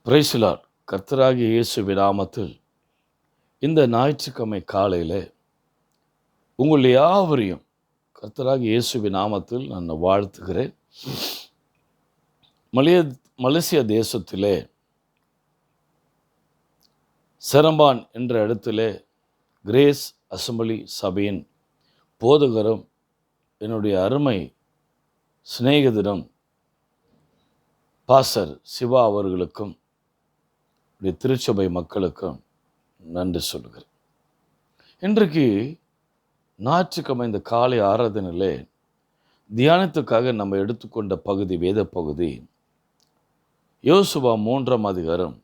Praise the Lord. கர்த்தராகிய இயேசுவின் நாமத்தில் இந்த ஞாயிற்றுக்கிழமை காலையில் உங்கள் யாவரையும் கர்த்தராகிய இயேசுவின் நாமத்தில் நான் வாழ்த்துகிறேன். மலேசியா தேசத்திலே செரம்பான் என்ற இடத்திலே கிரேஸ் அசெம்பிளி சபையின் போதகரும் என்னுடைய அருமை சிநேகிதரும் பாஸ்டர் சிவா அவர்களுக்கும் திருச்சபை மக்களுக்கும் நன்றி சொல்லுகிறேன். இன்றைக்கு ஞாயிற்றுக்கிழமை இந்த காலை ஆராதனையிலே தியானத்துக்காக நம்ம எடுத்துக்கொண்ட பகுதி, வேத பகுதி யோசுவா 3ஆம் அதிகாரம்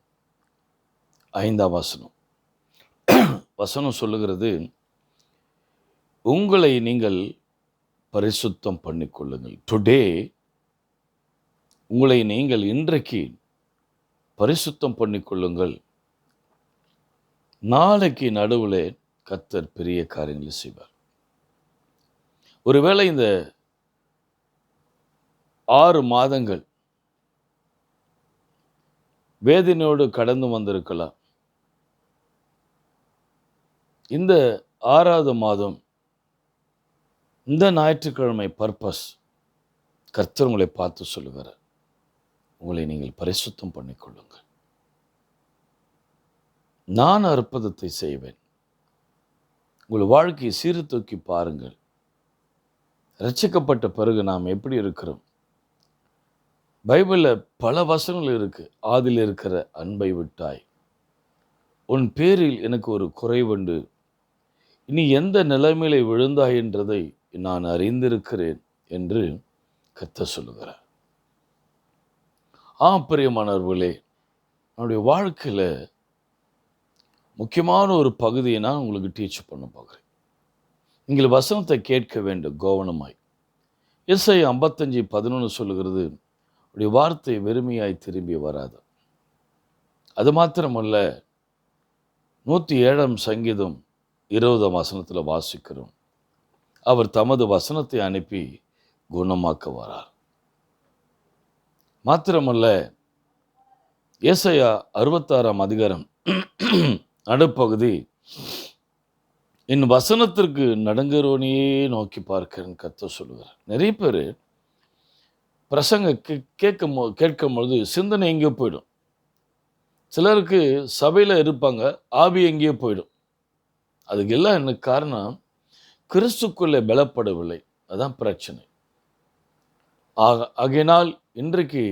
5ஆம் வசனம். வசனம் சொல்லுகிறது, உங்களை நீங்கள் பரிசுத்தம் பண்ணிக்கொள்ளுங்கள். டுடே உங்களை நீங்கள் இன்றைக்கு பரிசுத்தம் பண்ணிக்கொள்ளுங்கள். நாளைக்கு நடுவில் கர்த்தர் பெரிய காரியங்களை செய்வார். ஒருவேளை இந்த 6 மாதங்கள் வேதனையோடு கடந்து வந்திருக்கலாம். இந்த 6வது மாதம் இந்த ஞாயிற்றுக்கிழமை பர்பஸ் கர்த்தர் உங்களை பார்த்து சொல்லுகிறார், உங்களை நீங்கள் பரிசுத்தம் பண்ணிக்கொள்ளுங்கள். நான் அற்புதத்தை செய்வேன். உங்கள் வாழ்க்கையை சீர்தூக்கி பாருங்கள். ரட்சிக்கப்பட்ட பிறகு நாம் எப்படி இருக்கிறோம்? பைபிளில் பல வசனங்கள் இருக்கு. ஆதியில் இருக்கிற அன்பை விட்டாய், உன் பேரில் எனக்கு ஒரு குறைவுண்டு, இனி எந்த நிலைமையில விழுந்தாய் என்றதை நான் அறிந்திருக்கிறேன் என்று கர்த்தர் சொல்லுகிறார். பிரியமானவர்களே, என்னுடைய வாழ்க்கையில் முக்கியமான ஒரு பகுதியை நான் உங்களுக்கு டீச் பண்ண போகிறேன். நீங்கள் வசனத்தை கேட்க வேண்டும் கவனமாய். எஸ்ஐயா 55:11 சொல்லுகிறது, உடைய வார்த்தை வெறுமையாய் திரும்பி வராது. அது மாத்திரமல்ல, 107ஆம் சங்கீதம் 20ஆம் வசனத்தில் வாசிக்கிறோம், அவர் தமது வசனத்தை அனுப்பி குணமாக்க வரார். மாத்திரமல்ல, ஏசாயா 66ஆம் அதிகாரம் நடுப்பகுதி, என் வசனத்திற்கு நடுங்குறவனையே நோக்கி பார்க்கிறேன் கர்த்தர் சொல்லுவார். நிறைய பேர் பிரசங்க கேட்கும் பொழுது சிந்தனை எங்கேயோ போயிடும். சிலருக்கு சபையில் இருப்பாங்க, ஆவி எங்கேயோ போயிடும். அதுக்கு எல்லாம் எனக்கு காரணம், கிறிஸ்துக்குள்ளே பலப்படவில்லை. அதான் பிரச்சனை. ஆகையினால் இன்றைக்கு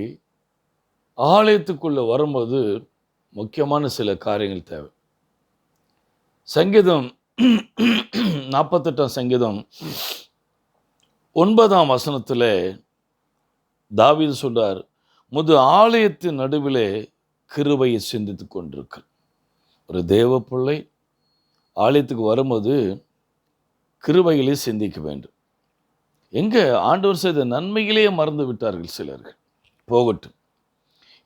ஆலயத்துக்குள்ளே வரும்போது முக்கியமான சில காரியங்கள் தேவை. சங்கீதம் 48ஆம் சங்கீதம் 9ஆம் வசனத்தில் தாவீது சொல்றார், முது ஆலயத்தின் நடுவிலே கிருபையை சிந்தித்து கொண்டிருக்க. ஒரு தேவ பிள்ளை ஆலயத்துக்கு வரும்போது கிருபைகளை சிந்திக்க வேண்டும். எங்கே ஆண்டவர் செய்த நன்மைகளையே மறந்து விட்டார்கள் சிலர்கள். போகட்டும்.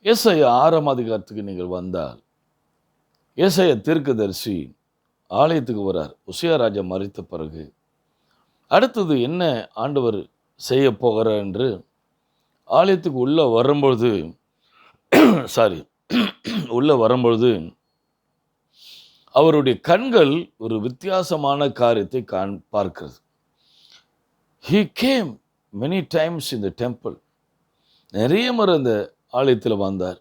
ஏசாயா 6ஆம் அதிகாரத்துக்கு நீங்கள் வந்தால், ஏசாயா தீர்க்கதரிசி ஆலயத்துக்கு வரார். உசியா ராஜா மரித்த பிறகு அடுத்தது என்ன ஆண்டவர் செய்ய போகிறார் என்று ஆலயத்துக்கு உள்ளே வரும்பொழுது அவருடைய கண்கள் ஒரு வித்தியாசமான காரியத்தை பார்க்கிறது. He came many times in the temple. நிறைய முறை இந்த ஆலயத்தில் வந்தார்.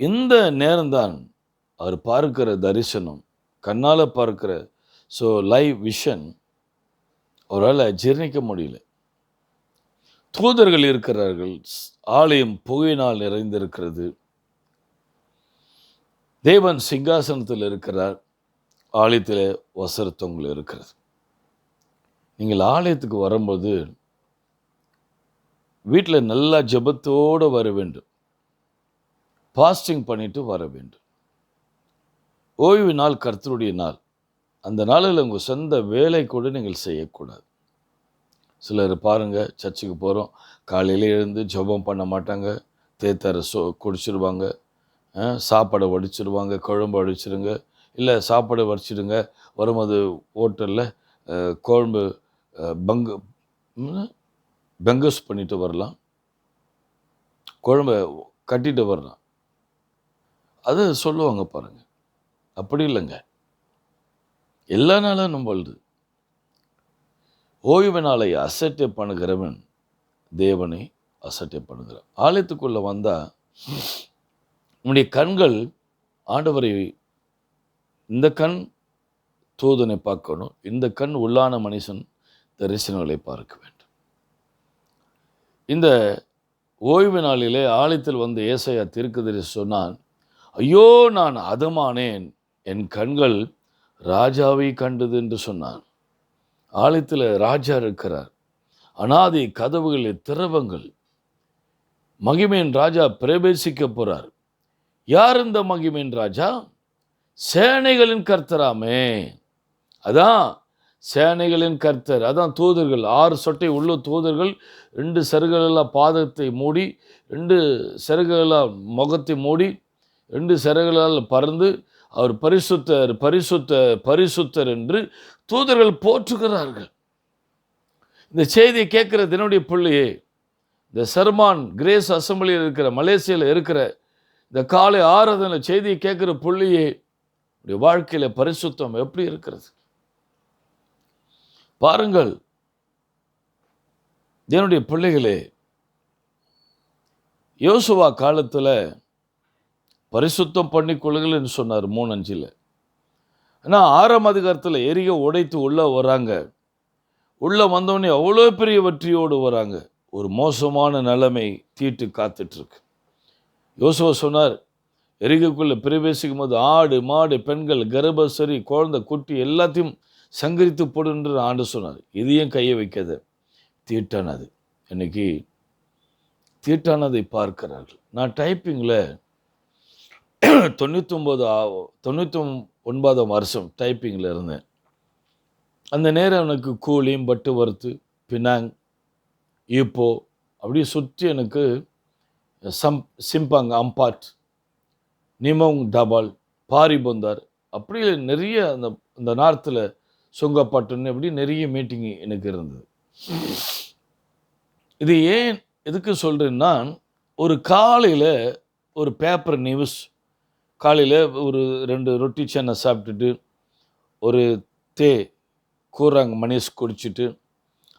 இந்த நேரம்தான் அவர் பார்க்கிற தரிசனம், கண்ணால் பார்க்கிற லைவ் விஷன் அவரால் ஜீர்ணிக்க முடியல. தூதர்கள் இருக்கிறார்கள், ஆலயம் புகையினால் நிறைந்திருக்கிறது, தேவன் சிங்காசனத்தில் இருக்கிறார், ஆலயத்தில் வசரத்தவங்கள் இருக்கிறது. நீங்கள் ஆலயத்துக்கு வரும்போது வீட்டில் நல்லா ஜெபத்தோடு வர வேண்டும், பாஸ்டிங் பண்ணிட்டு வர வேண்டும். ஓய்வு நாள் கர்த்தருடைய நாள். அந்த நாளில் உங்கள் சொந்த வேலை கூட நீங்கள் செய்யக்கூடாது. சிலர் பாருங்கள், சர்ச்சுக்கு போகிறோம், காலையில் எழுந்து ஜெபம் பண்ண மாட்டாங்க, தேத்தரை குடிச்சிருவாங்க, சாப்பாடை வடிச்சிருவாங்க, குழம்பு வடிச்சிருங்க, இல்லை சாப்பாடை வடிச்சிடுங்க, வரும்போது ஹோட்டலில் குழம்பு பெங்கஸ் பண்ணிட்டு வரலாம், குழம்பை கட்டிட்டு வரலாம். அது சொல்லுவாங்க பாருங்க. அப்படி இல்லைங்க. எல்லா நாளும் நம்மளுது. ஓய்வு நாளை அசட்டை பண்ணுகிறவன் தேவனை அசட்டை பண்ணுகிறான். ஆலயத்துக்குள்ளே வந்தால் நம்முடைய கண்கள் ஆண்டவரை, இந்த கண் தூதனை பார்க்கணும், இந்த கண் உள்ளான மனுஷன் தரிசனங்களை பார்க்க வேண்டும். இந்த ஓய்வு நாளிலே ஆலயத்தில் வந்து ஏசாயா தீர்க்கதரிசி சொன்னான், ஐயோ நான் அதமானேன், என் கண்கள் ராஜாவை கண்டது என்று சொன்னான். ஆலயத்தில் ராஜா இருக்கிறார். அனாதி கதவுகளில் திறவங்கள். மகிமையின் ராஜா பிரவேசிக்க போறார். யார் இந்த மகிமையின் ராஜா? சேனைகளின் கர்த்தராமே. அதான் சேனைகளின் கர்த்தர். அதான் தூதர்கள், 6 சொட்டை உள்ள தூதர்கள் 2 சருகளெல்லாம் பாதத்தை மூடி, 2 சருகளெல்லாம் முகத்தை மூடி, 2 சருகளால் பறந்து அவர் பரிசுத்தர் பரிசுத்தர் பரிசுத்தர் என்று தூதர்கள் போற்றுகிறார்கள். இந்த செய்தியை கேட்கிற தினுடைய பிள்ளையே, இந்த சர்மான் கிரேஸ் அசம்பிளியில் இருக்கிற, மலேசியாவில் இருக்கிற இந்த காலை ஆராதனை செய்தியை கேட்கிற பிள்ளையே, வாழ்க்கையில் பரிசுத்தம் எப்படி இருக்கிறது பாருங்கள். தேவனுடைய பிள்ளைகளே, யோசுவா காலத்தில் பரிசுத்தம் பண்ணிக்கொள்ளுங்கள் என்று சொன்னார் 3:5. ஆனால் 6ஆம் அதிகாரத்தில் எரிகோ உடைத்து உள்ளே வராங்க. உள்ளே வந்தோடனே அவ்வளோ பெரிய வெற்றியோடு வராங்க. ஒரு மோசமான நிலைமை தீட்டு காத்துட்ருக்கு. யோசுவா சொன்னார், எரிகோக்குள்ளே பிரவேசிக்கும் போது ஆடு மாடு பெண்கள் கர்ப்பசரி குழந்தை குட்டி எல்லாத்தையும் சங்கரித்து போடுன்ற ஆண்டு சொன்னார். இதையும் கையை வைக்காத, தீட்டானது. இன்னைக்கு தீட்டானதை பார்க்கிறார்கள். நான் டைப்பிங்கில் 99ஆம் வருஷம் டைப்பிங்கில் இருந்தேன். அந்த நேரம் எனக்கு கூலியும் பட்டு வறுத்து பினாங் ஈப்போ அப்படியே சுற்றி எனக்கு சிம்பாங் அம்பாட் நிமோங் டபால் பாரிபொந்தார் அப்படி நிறைய அந்த நார்த்தில் சுங்கப்பாட்டுன்னு அப்படி நிறைய மீட்டிங் எனக்கு இருந்தது. இது ஏன் எதுக்கு சொல்கிறேன்னா, ஒரு காலையில் ஒரு பேப்பர் நியூஸ், காலையில் ஒரு 2 ரொட்டி சென்னை சாப்பிட்டுட்டு ஒரு கூறாங்க மணிஸ் குடிச்சிட்டு,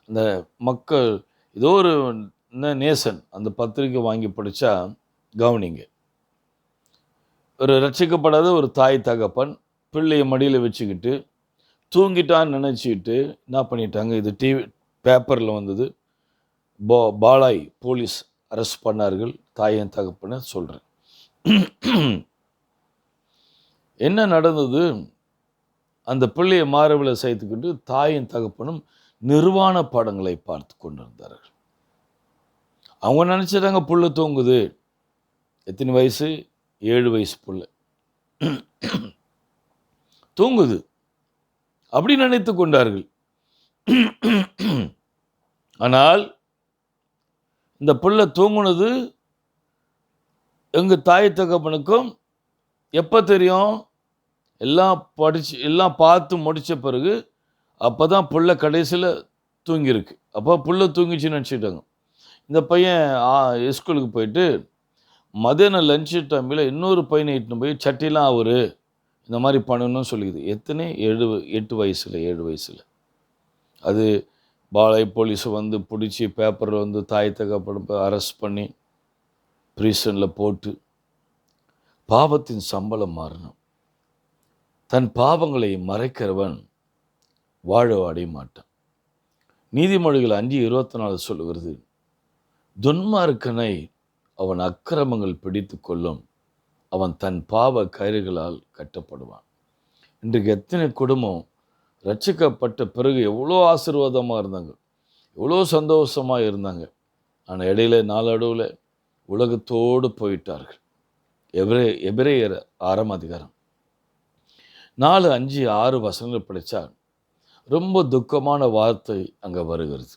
அந்த மக்கள் ஏதோ ஒரு நேசன் அந்த பத்திரிக்கை வாங்கி படித்தா கவனிங்க. ஒரு ரட்சிக்கப்படாத ஒரு தாய் தகப்பன் பிள்ளையை மடியில் வச்சுக்கிட்டு தூங்கிட்டான்னு நினச்சிக்கிட்டு என்ன பண்ணிட்டாங்க, இது டிவி பேப்பரில் வந்தது. பாலாய் போலீஸ் அரெஸ்ட் பண்ணார்கள் தாயின் தகப்பனை சொல்கிறேன். என்ன நடந்தது? அந்த பிள்ளையை மார்பில் சேர்த்துக்கிட்டு தாயின் தகப்பனும் நிர்வாண படங்களை பார்த்து கொண்டிருந்தார்கள். அவங்க நினச்சிட்டாங்க புள்ள தூங்குது. எத்தனை வயசு? 7 வயசு புள்ள தூங்குது அப்படி நினைத்து கொண்டார்கள். ஆனால் இந்த பிள்ளை தூங்குனது எங்கள் தாய் தகப்பனுக்கும் எப்போ தெரியும்? எல்லாம் பார்த்து முடித்த பிறகு அப்போ தான் புள்ள கடைசியில் தூங்கியிருக்கு. அப்போ புள்ள தூங்கிச்சுன்னு நினச்சிட்டாங்க. இந்த பையன் ஸ்கூலுக்கு போயிட்டு மதியானம் லஞ்சு டைமில் இன்னொரு பையனை இட்டுன்னு போய் சட்டிலாம் அவர் இந்த மாதிரி பண்ணணும்னு சொல்லிக்குது. எத்தனை? 8 வயசில் 7 வயசில். அது பாலாய் போலீஸை வந்து பிடிச்சி பேப்பரில் வந்து தாய் தகப்பனை அரெஸ்ட் பண்ணி ப்ரீசனில் போட்டு பாவத்தின் சம்பளம் மாறணும். தன் பாவங்களை மறைக்கிறவன் வாழ அடைய மாட்டான். நீதிமொழிகள் 5:24 சொல்லுகிறது, துன்மார்க்கனை அவன் அக்கிரமங்கள் பிடித்து கொள்ளும், அவன் தன் பாவ கயிறுகளால் கட்டப்படுவான். இன்றைக்கு எத்தனை குடும்பம் ரட்சிக்கப்பட்ட பிறகு எவ்வளோ ஆசீர்வாதமாக இருந்தாங்க, எவ்வளோ சந்தோஷமாக இருந்தாங்க. ஆனால் இடையில நாளடைவில் உலகத்தோடு போயிட்டார்கள். எபிரேயர் 6ஆம் அதிகாரம் 4, 5, 6 வசனங்கள் படித்தா ரொம்ப துக்கமான வார்த்தை அங்கே வருகிறது.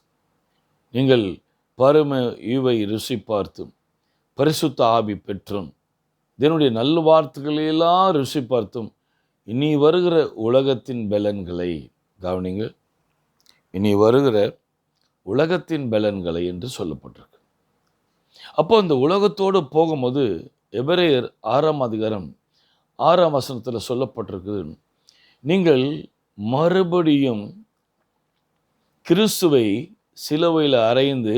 நீங்கள் பரம ஈவை ருசி பார்த்தும் பரிசுத்த ஆவி பெற்றும் இதனுடைய நல்ல வார்த்தைகளெல்லாம் ருசி பார்த்தும் இனி வருகிற உலகத்தின் பலன்களை கவனிங்க. இனி வருகிற உலகத்தின் பலன்களை என்று சொல்லப்பட்டிருக்கு. அப்போ இந்த உலகத்தோடு போகும்போது எபிரேயர் 6ஆம் அதிகாரம் 6ஆம் வசனத்தில் சொல்லப்பட்டிருக்கு, நீங்கள் மறுபடியும் கிறிஸ்துவை சிலுவையில் அறைந்து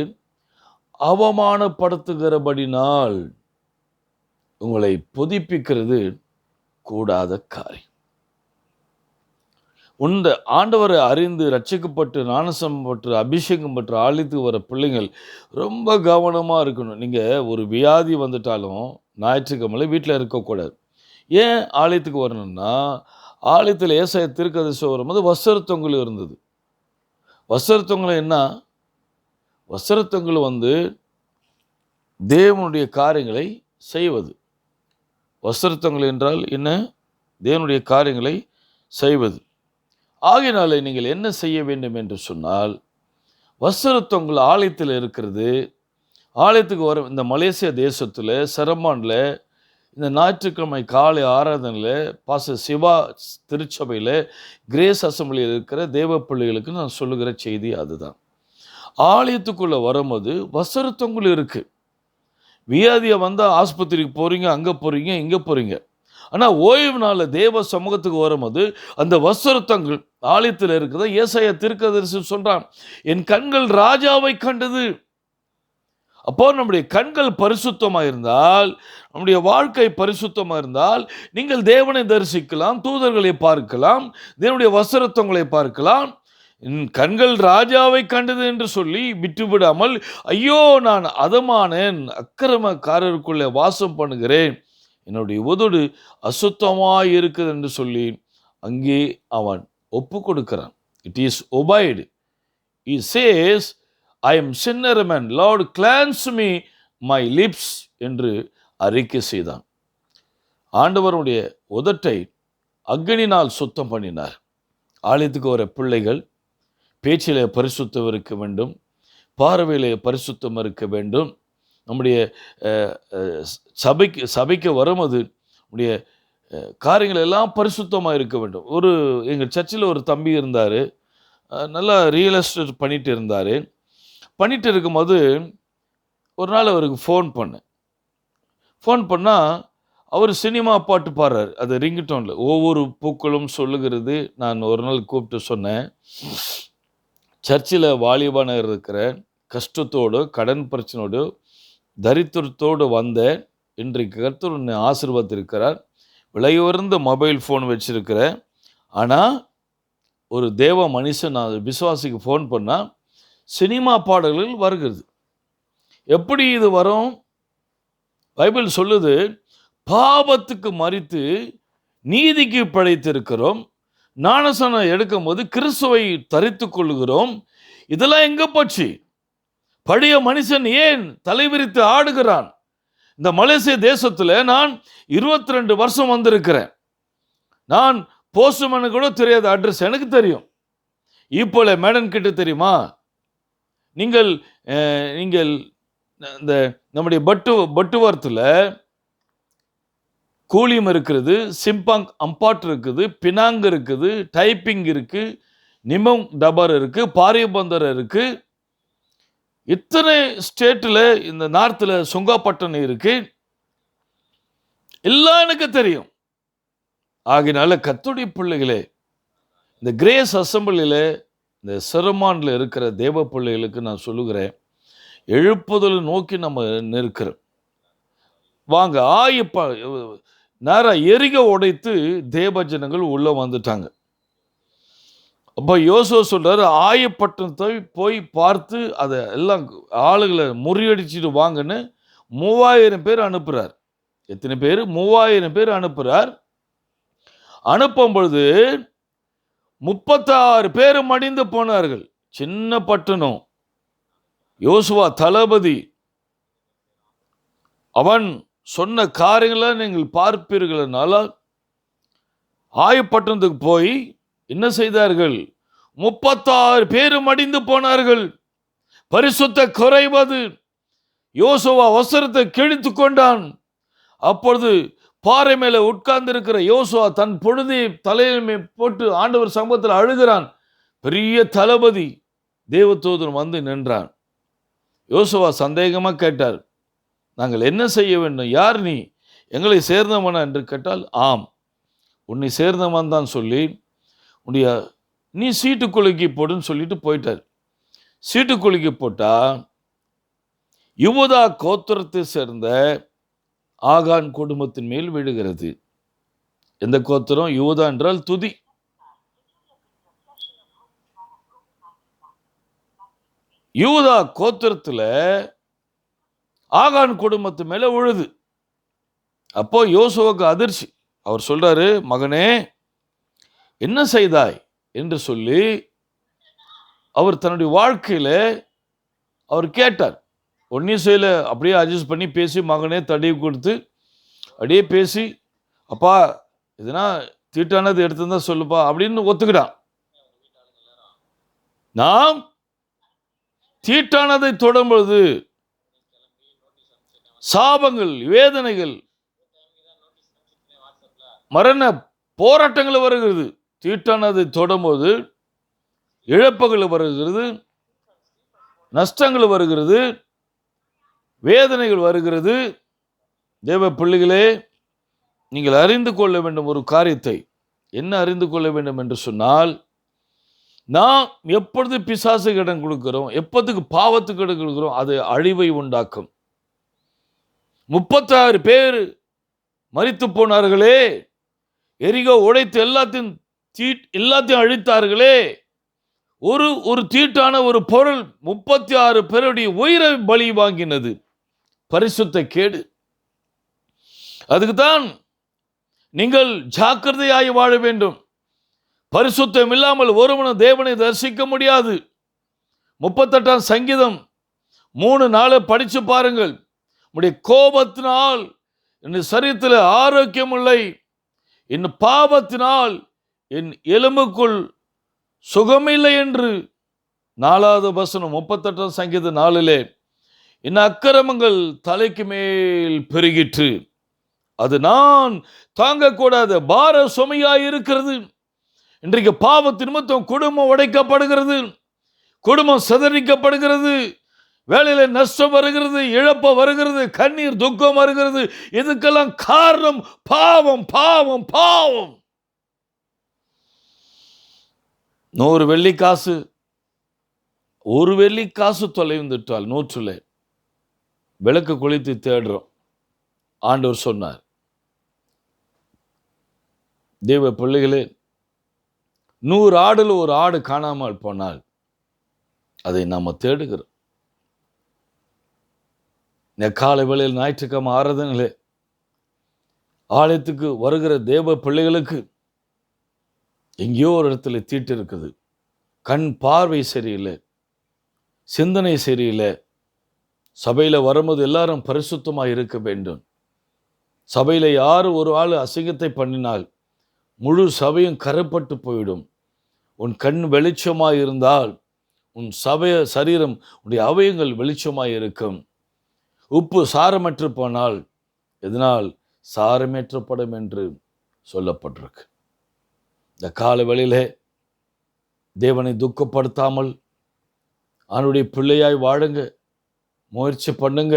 அவமானப்படுத்துகிறபடினால் உங்களை புதுப்பிக்கிறது கூடாத காரியம். உண்ட ஆண்டவரை அறிந்து ரட்சிக்கப்பட்டு ஞானஸ்நானம் பெற்று அபிஷேகம் பெற்று ஆலயத்துக்கு வர பிள்ளைங்கள் ரொம்ப கவனமாக இருக்கணும். நீங்கள் ஒரு வியாதி வந்துட்டாலும் ஞாயிற்றுக்கிழமை வீட்டில் இருக்கக்கூடாது. ஏன் ஆலயத்துக்கு வரணும்னா, ஆலயத்தில் ஏசாயா தீர்க்கதரிசி வரும்போது வஸ்திரத்தொங்கல் இருந்தது. வஸ்திரத்தொங்கல் என்ன? வஸ்திரத்தொங்கல் தேவனுடைய காரியங்களை செய்வது. வஸ்திரத்தொங்கல் என்றால் என்ன? தேவனுடைய காரியங்களை செய்வது. ஆகையினாலே நீங்கள் என்ன செய்ய வேண்டும் என்று சொன்னால், வஸ்திரத்தொங்கல் ஆலயத்தில் இருக்கிறது. ஆலயத்துக்கு வர இந்த மலேசியா தேசத்தில் செரமானில் இந்த ஞாயிற்றுக்கிழமை காலை ஆராதனையில் பாஸ்டர் சிவா திருச்சபையில் கிரேஸ் அசம்பிளியில் இருக்கிற தேவ பிள்ளைகளுக்கு நான் சொல்லுகிற செய்தி அதுதான். ஆலயத்துக்குள்ளே வரும்போது வஸ்திரத்தொங்கல் இருக்குது. வியாதியை வந்தால் ஆஸ்பத்திரிக்கு போகிறீங்க, அங்கே போகிறீங்க, இங்கே போகிறீங்க. ஆனால் ஓய்வு நாளில் தேவ சமூகத்துக்கு வரும்போது அந்த வஸ்திரத்தொங்கல் ஆலயத்தில் இருக்கிறத ஏசாயா தீர்க்கதரிசி சொல்கிறான், என் கண்கள் ராஜாவை கண்டது. அப்போ நம்முடைய கண்கள் பரிசுத்தமாக இருந்தால், நம்முடைய வாழ்க்கை பரிசுத்தமாக இருந்தால், நீங்கள் தேவனை தரிசிக்கலாம், தூதர்களை பார்க்கலாம், தேவனுடைய வஸ்திரத்தொங்கலை பார்க்கலாம். கண்கள் ராஜாவை கண்டது என்று சொல்லி விட்டுவிடாமல், ஐயோ நான் அதமானேன், அக்கிரமக்காரருக்குள்ளே வாசம் பண்ணுகிறேன், என்னுடைய உதடு அசுத்தமாக இருக்குது என்று சொல்லி அங்கே அவன் ஒப்பு கொடுக்கிறான். It is obeyed. He says, I am sinner man, Lord cleanse me my lips என்று அறிக்கை செய்தான். ஆண்டவருடைய உதட்டை அக்னியினால் சுத்தம் பண்ணினார். ஆலயத்துக்கு வர பிள்ளைகள் பேச்சிலே பரிசுத்தம் இருக்க வேண்டும், பார்வையிலே பரிசுத்தம் இருக்க வேண்டும். நம்முடைய சபைக்கு வரும்போது நம்முடைய காரியங்கள் எல்லாம் பரிசுத்தமாக இருக்க வேண்டும். எங்கள் சர்ச்சில் ஒரு தம்பி இருந்தார், நல்லா ரியல் எஸ்டேட் பண்ணிட்டு இருந்தார். பண்ணிட்டு இருக்கும்போது ஒரு நாள் அவருக்கு ஃபோன் பண்ணால் அவர் சினிமா பாட்டு பாடுறார். அது ரிங்டோனில் ஒவ்வொரு பூக்களும் சொல்லுகிறது. நான் ஒரு நாள் கூப்பிட்டு சொன்னேன், சர்ச்சில் வாலிபான இருக்கிற கஷ்டத்தோடு, கடன் பிரச்சனையோடு, தரித்திரத்தோடு வந்த இன்றைக்கு கர்த்தர் உன்னை ஆசீர்வதித்திருக்கிறார். விலையுயர்ந்த மொபைல் ஃபோன் வச்சிருக்கிற, ஆனால் ஒரு தேவ மனுஷன் விசுவாசிக்கு ஃபோன் பண்ணால் சினிமா பாடல்கள் வருகிறது. எப்படி இது வரும்? பைபிள் சொல்லுது, பாவத்துக்கு மரித்து நீதிக்கு பிழைத்திருக்கிறோம், ஞானஸ்நானம் எடுக்கும் போது கிறிஸ்துவை தரித்து கொள்ளுகிறோம். இதெல்லாம் எங்கே போச்சு? பழைய மனுஷன் ஏன் தலைவிரித்து ஆடுகிறான்? இந்த மலேசிய தேசத்தில் நான் 22 வருஷம் வந்திருக்கிறேன். நான் போஸ்ட்மேனு கூட தெரியாத அட்ரஸ் எனக்கு தெரியும். இப்போல மேடன் கிட்ட தெரியுமா? நீங்கள் இந்த நம்முடைய பட்டுவரத்தில் கூலியம் இருக்கிறது, சிம்பாங் அம்பாட் இருக்குது, பினாங் இருக்குது, டைப்பிங் இருக்குது, நிமம் டபர் இருக்குது, பாரியபந்தர் இருக்குது. இத்தனை ஸ்டேட்டில் இந்த நார்த்தில் சுங்காப்பட்டணம் இருக்குது. எல்லாம் எனக்கு தெரியும். ஆகினால கர்த்தருடைய பிள்ளைகளே, இந்த கிரேஸ் அசம்பிளியில் இந்த செரமானில் இருக்கிற தேவ பிள்ளைகளுக்கு நான் சொல்லுகிறேன், எழுப்புதலை நோக்கி நம்ம நிற்கிறோம். வாங்க, நேராக எரிக உடைத்து தேவ ஜனங்கள் உள்ளே வந்துட்டாங்க. அப்போ யோசுவா சொல்கிறார், ஆயப்பட்டணத்தை போய் பார்த்து அதை எல்லாம் ஆளுகளை முறியடிச்சிட்டு வாங்கன்னு 3000 பேர் அனுப்புகிறார். எத்தனை பேர்? 3000 பேர் அனுப்புகிறார். அனுப்பும் பொழுது 36 பேர் மடிந்து போனார்கள். சின்ன பட்டணம், யோசுவா தளபதி, அவன் சொன்ன காரியங்களை நீங்கள் பார்ப்பீர்கள்னால ஆயப்பட்டணத்துக்கு போய் என்ன செய்தார்கள்? 36 பேர் மடிந்து போனார்கள். பரிசுத்த குறைவது. யோசுவா வஸ்திரத்தை கிழித்து கொண்டான். அப்பொழுது பாறை மேலே உட்கார்ந்து இருக்கிற யோசுவா தன் பொழுதை தலையிலுமே போட்டு ஆண்டவர் சமூகத்தில் அழுகிறான். பெரிய தளபதி தேவதூதன் வந்து நின்றான். யோசுவா சந்தேகமாக கேட்டார், நாங்கள் என்ன செய்ய வேண்டும்? யார் நீ? எங்களை சேர்ந்தவனா என்று கேட்டால் ஆம், உன்னை சேர்ந்தவன் தான் சொல்லி உன்னுடைய நீ சீட்டு குலுக்கி போடுன்னு சொல்லிட்டு போயிட்டார். சீட்டு குலுக்கி போட்டா யூதா கோத்திரத்தை சேர்ந்த ஆகான் குடும்பத்தின் மேல் விழுகிறது. எந்த கோத்திரம்? யூதா என்றால் துதி. யூதா கோத்திரத்துல ஆகான் குடும்பத்து மேல விழுது. அப்போ யோசுவாவுக்கு அதிர்ச்சி. அவர் சொல்றாரு, மகனே என்ன செய்தாய் என்று சொல்லி அவர் தன்னுடைய வாழ்க்கையில அவர் கேட்டார். ஒன்றையும் செய்யல, அப்படியே அட்ஜஸ்ட் பண்ணி பேசி மகனே தடவி கொடுத்து அப்படியே பேசி, அப்பா எதுனா தீட்டானது எடுத்துருந்தா சொல்லுப்பா அப்படின்னு ஒத்துக்கிட்டான். நாம் தீட்டானதை தொடர்பொழுது சாபங்கள், வேதனைகள், மரண போராட்டங்கள் வருகிறது. தீட்டானதை தொடரும்போது இழப்புகள் வருகிறது, நஷ்டங்கள் வருகிறது, வேதனைகள் வருகிறது. தேவ பிள்ளைகளே, நீங்கள் அறிந்து கொள்ள வேண்டும் ஒரு காரியத்தை. என்ன அறிந்து கொள்ள வேண்டும் என்று சொன்னால், நாம் எப்பொழுது பிசாசுக்கு இடம் கொடுக்கிறோம், எப்போதுக்கு பாவத்துக்கு இடம் கொடுக்கிறோம், அது அழிவை உண்டாக்கும். 36 பேர் மரித்து போனார்களே, எரிகோ உடைத்து எல்லாத்தையும் அழித்தார்களே, ஒரு தீட்டான ஒரு பொருள் 36 பேருடைய உயிரை பலி வாங்கினது. பரிசுத்த கேடு. அதுக்குத்தான் நீங்கள் ஜாக்கிரதையாய் வாழ வேண்டும். பரிசுத்தம் இல்லாமல் ஒருவனும் தேவனை தரிசிக்க முடியாது. 38ஆம் சங்கீதம் 3:4 படிச்சு பாருங்கள். உடைய கோபத்தினால் என் சரீரத்தில் ஆரோக்கியம் இல்லை, என் பாவத்தினால் என் எலும்புக்குள் சுகமில்லை என்று. 4வது வசனம் 38ஆம் சங்கீதம் 4 என் அக்கிரமங்கள் தலைக்கு மேல் பெருகிற்று, அது நான் தாங்கக்கூடாத பார சுமையாய் இருக்கிறது. இன்றைக்கு பாவத்தின் நிமித்தம் குடும்பம் உடைக்கப்படுகிறது, குடும்பம் சிதறிக்கப்படுகிறது, வேலையில நஷ்டம் வருகிறது, இழப்பு வருகிறது, கண்ணீர் துக்கம் வருகிறது. இதுக்கெல்லாம் காரணம் பாவம், பாவம், பாவம். 100 வெள்ளிக்காசு, 1 வெள்ளிக்காசு தொலைந்துட்டால் 100 விளக்கு கொளுத்தி தேடுறோம். ஆண்டவர் சொன்னார், தேவ பிள்ளைகளே, 100 ஆடுல ஒரு ஆடு காணாமல் போனால் அதை நாம தேடுகிறோம். காலை வேளையில் ஞாயிற்றுக்கிழமை ஆராதனையிலே ஆலயத்துக்கு வருகிற தேவ பிள்ளைகளுக்கு எங்கேயோ ஒரு இடத்துல தீட்டு இருக்குது. கண் பார்வை சரியில்லை, சிந்தனை சரியில்லை. சபையில் வரும்போது எல்லாரும் பரிசுத்தமாக இருக்க வேண்டும். சபையில் யார் ஒரு ஆள் அசிங்கத்தை பண்ணினால் முழு சபையும் கரைப்பட்டு போயிடும். உன் கண் வெளிச்சமாக இருந்தால் உன் சரீரம், உன்னுடைய அவயங்கள் வெளிச்சமாக இருக்கும். உப்பு சாரமற்று போனால் எதனால் சாரமேற்றப்படும் என்று சொல்லப்பட்டிருக்கு. இந்த கால வேளையிலே தேவனை துக்கப்படுத்தாமல் அவனுடைய பிள்ளையாய் வாழுங்க, முயற்சி பண்ணுங்க,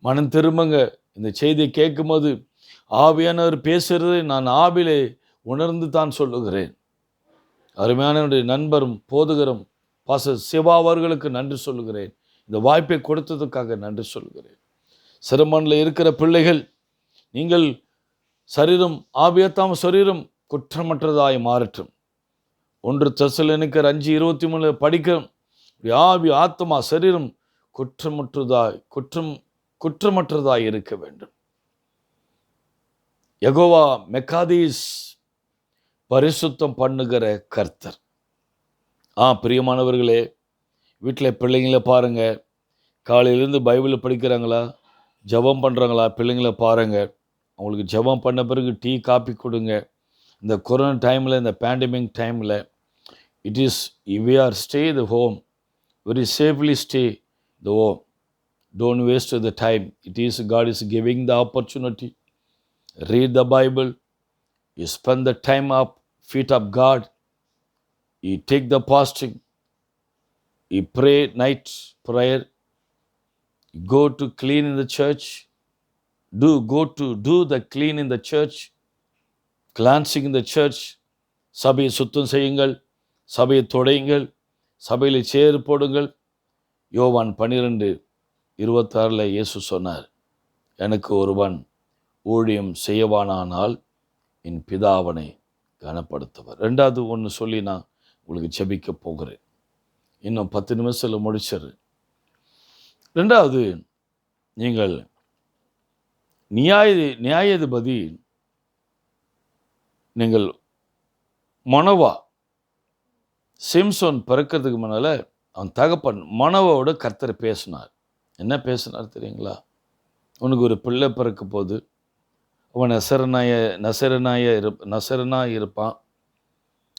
மனம் திரும்புங்க. இந்த செய்தியை கேட்கும்போது ஆவியானவர் பேசுகிறதை நான் ஆவிலே உணர்ந்து தான் சொல்லுகிறேன். அருமையான என்னுடைய நண்பரும் போதுகரும் பாஸ்டர் சிவா அவர்களுக்கு நன்றி சொல்லுகிறேன். இந்த வாய்ப்பை கொடுத்ததுக்காக நன்றி சொல்கிறேன். சிரமனில் இருக்கிற பிள்ளைகள், நீங்கள் சரீரம் ஆவியத்தாம் சரீரம் குற்றமற்றதாய் மாறட்டும். 1 தெசலோனிக்கர் 5:23 படிக்க, ஆவி ஆத்மா சரீரம் குற்றமற்றதாய் இருக்க வேண்டும். யெகோவா மெக்காதீஸ் பரிசுத்தம் பண்ணுகிற கர்த்தர். பிரியமானவர்களே, வீட்டில் பிள்ளைங்களை பாருங்கள், காலையிலேருந்து பைபிள் படிக்கிறாங்களா, ஜெபம் பண்ணுறாங்களா? பிள்ளைங்களை பாருங்கள். அவங்களுக்கு ஜெபம் பண்ண பிறகு டீ காப்பி கொடுங்க. இந்த கொரோனா டைமில், இந்த பேண்டமிக் டைமில், it is we are stay the home, very safely stay the home. Don't waste the time. It is God is giving the opportunity. Read the Bible. You spend the time up feet of God. You take the fasting. You pray night prayer. You go to clean in the church. go to do the clean in the church, cleansing in the church. சபையை சுத்தம் செய்யுங்கள், சபையை தொடையுங்கள், சபையில் சேறு போடுங்கள். யோவான் 12:26 இயேசு சொன்னார், எனக்கு ஒருவன் ஊழியம் செய்யவானானால் என் பிதாவனை கனப்படுத்துவர். ரெண்டாவது ஒன்று சொல்லி நான் உங்களுக்கு ஜெபிக்க போகிறேன். இன்னும் 10 நிமிஷத்தில் முடிச்சிரு. ரெண்டாவது, நீங்கள் நியாயாதிபதி, நீங்கள் மனோவா, சிம்சோன் பிறக்கிறதுக்கு முன்னால் அவன் தகப்பன் மனோவாவோட கர்த்தர் பேசினார். என்ன பேசினார் தெரியுங்களா? உனக்கு ஒரு பிள்ளை பிறக்க போது, அவன் நசரனாக இருப்பான்,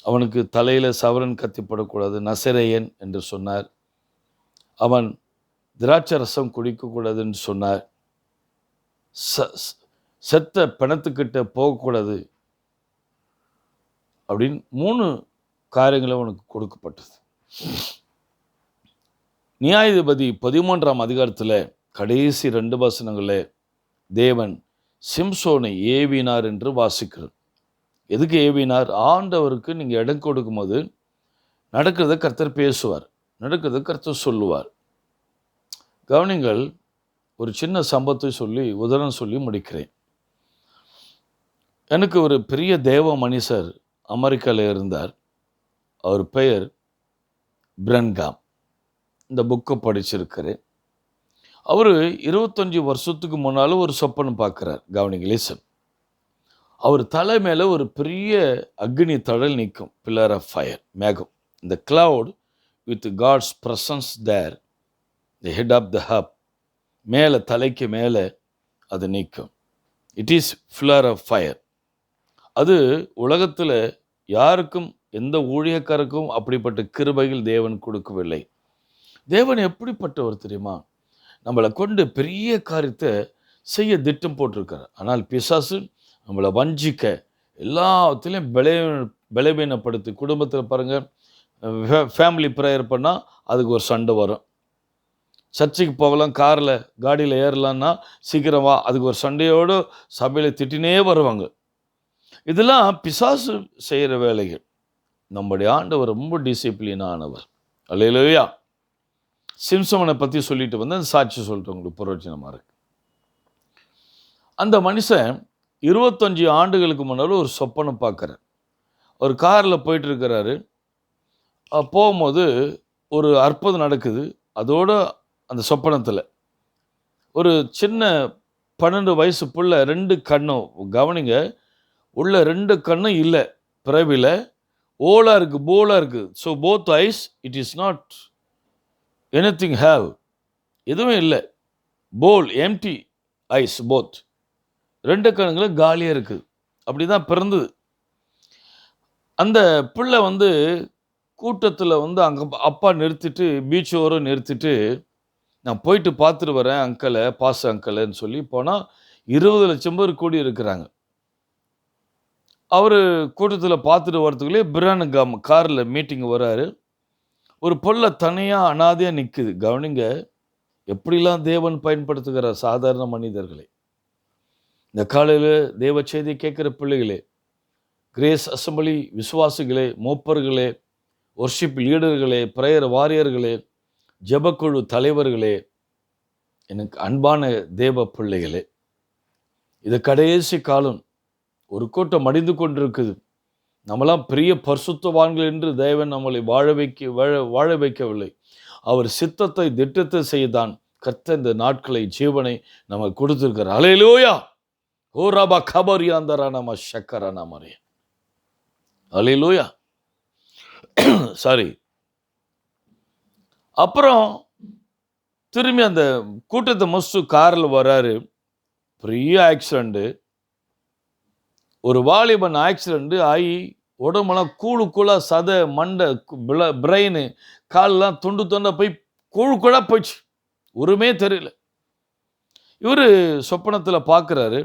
அவனுக்கு தலையில் சவரன் கத்திப்படக்கூடாது, நசரேயன் என்று சொன்னார். அவன் திராட்சை ரசம் குடிக்கக்கூடாதுன்னு சொன்னார். செத்த பிணத்துக்கிட்ட போகக்கூடாது அப்படின்னு 3 காரியங்களும் அவனுக்கு கொடுக்கப்பட்டது. நியாயாதிபதி 13ஆம் அதிகாரத்தில் கடைசி 2 வசனங்களில் தேவன் சிம்சோனை ஏவினார் என்று வாசிக்கிறது. எதுக்கு ஏவினார்? ஆண்டவருக்கு நீங்கள் இடம் கொடுக்கும்போது நடக்கிறத கர்த்தர் பேசுவார், நடக்கிறத கர்த்தர் சொல்லுவார். கவனிங்கள், ஒரு சின்ன சம்பவத்தை சொல்லி உதாரணம் சொல்லி முடிக்கிறேன். எனக்கு ஒரு பெரிய தேவ மனுஷர் அமெரிக்காவில் இருந்தார். அவர் பெயர் பிரன்காம். இந்த புக்கை படிச்சிருக்கிறேன். அவர் 25 வருஷத்துக்கு முன்னால் ஒரு சொப்பனம் பார்க்குறார். கவனிங்க, லிசன். அவர் தலை மேலே ஒரு பெரிய அக்னி தழல் நிற்கும், பில்லர் ஆஃப் ஃபயர், மேகம். இந்த cloud with god's presence there, the head of the hub, மேலே தலைக்கு மேலே அது நிற்கும். It is pillar of fire. அது உலகத்தில் யாருக்கும், எந்த ஊழியக்காரருக்கும் அப்படிப்பட்ட கிருபைகள் தேவன் கொடுக்கவில்லை. தேவன் எப்படிப்பட்டவர் தெரியுமா? நம்மளை கொண்டு பெரிய காரியத்தை செய்ய திட்டம் போட்டிருக்கார். ஆனால் பிசாசு நம்மளை வஞ்சிக்க எல்லாத்திலையும் பலவீனப்படுத்தி, குடும்பத்தில் பாருங்கள், ஃபேமிலி ப்ரேயர் பண்ணால் அதுக்கு ஒரு சண்டை வரும். சர்ச்சுக்கு போகலாம், காரில் காடியில் ஏறலான்னா சீக்கிரமா, அதுக்கு ஒரு சண்டையோடு சபையில் திட்டினே வருவாங்க. இதெல்லாம் பிசாசு செய்கிற வேலைகள். நம்முடைய ஆண்டவர் ரொம்ப டிசிப்ளினானவர். அல்லேலூயா. சிம்சோனை பற்றி சொல்லிட்டு வந்து அந்த சாட்சி சொல்லிட்டு உங்களுக்கு பிரயோஜனமாக இருக்கு. அந்த மனுஷன் 25 ஆண்டுகளுக்கு முன்னால் ஒரு சொப்பனம் பார்க்குறார். ஒரு காரில் போயிட்டு இருக்கிறாரு. போகும்போது ஒரு அற்புதம் நடக்குது. அதோடு அந்த சொப்பனத்தில் ஒரு சின்ன 12 வயசு புள்ள, 2 கண்ணும், கவனிங்க, உள்ள 2 கண்ணும் இல்லை, பிறவியில் ஓலாக இருக்குது, போலாக இருக்குது. So both eyes, it is not anything have, எதுவும் இல்லை, போல், எம்டி ஐஸ் போத், 2 கண்களும் காலியாக இருக்குது. அப்படி தான் பிறந்தது. அந்த பிள்ளை வந்து கூட்டத்தில் வந்து அங்கே அப்பா நிறுத்திட்டு, பீச் ஓரம் நிறுத்திட்டு, நான் போயிட்டு பார்த்துட்டு வரேன் அங்கிளை, பாஸ் அங்கிளைன்னு சொல்லி போனால் 20 லட்சம் பேர் கூடி இருக்கிறாங்க. அவர் கூட்டத்தில் பார்த்துட்டு வரத்துக்குள்ளே பிரன்காம் காரில் மீட்டிங் வராரு. ஒரு பொல்ல தனியாக அனாதையாக நிற்குது. கவனிங்க, எப்படிலாம் தேவன் பயன்படுத்துகிற சாதாரண மனிதர்களை. இந்த காலையில் தேவ செய்தி கேட்குற பிள்ளைகளே, கிரேஸ் அசம்பிளி விசுவாசிகளே, மூப்பர்களே, ஒர்ஷிப் லீடர்களே, பிரேயர் வாரியர்களே, ஜெபக்குழு தலைவர்களே, எனக்கு அன்பான தேவ பிள்ளைகளே, இது கடைசி காலம். ஒரு கூட்டம் மடிந்து கொண்டிருக்குது. நம்மளாம் பெரிய பரிசுத்தவான்கள் என்று தேவன் நம்மளை வாழ வைக்கவில்லை. அவர் சித்தத்தை திட்டத்தை செய்தான். கர்த்தர் இந்த நாட்களை, ஜீவனை நமக்கு கொடுத்திருக்கிறார். அல்லேலூயா. ஓ ரபா கபரியாந்தரா நம சக்கரா நமரே. அல்லேலூயா. சாரி. அப்புறம் திரும்பி அந்த கூட்டத்தை முடிச்சு காரில் வராரு. பெரிய ஆக்சிடெண்ட்டு. ஒரு வாலிபன் ஆக்சிடெண்ட்டு ஆகி உடம்பெல்லாம் கூழாக, சதை, மண்டை, பிரெயின், காலெலாம் துண்டு துண்டாக போய் கூழாக போயிடுச்சு. ஒருமே தெரியல. இவர் சொப்பனத்தில் பார்க்குறாரு.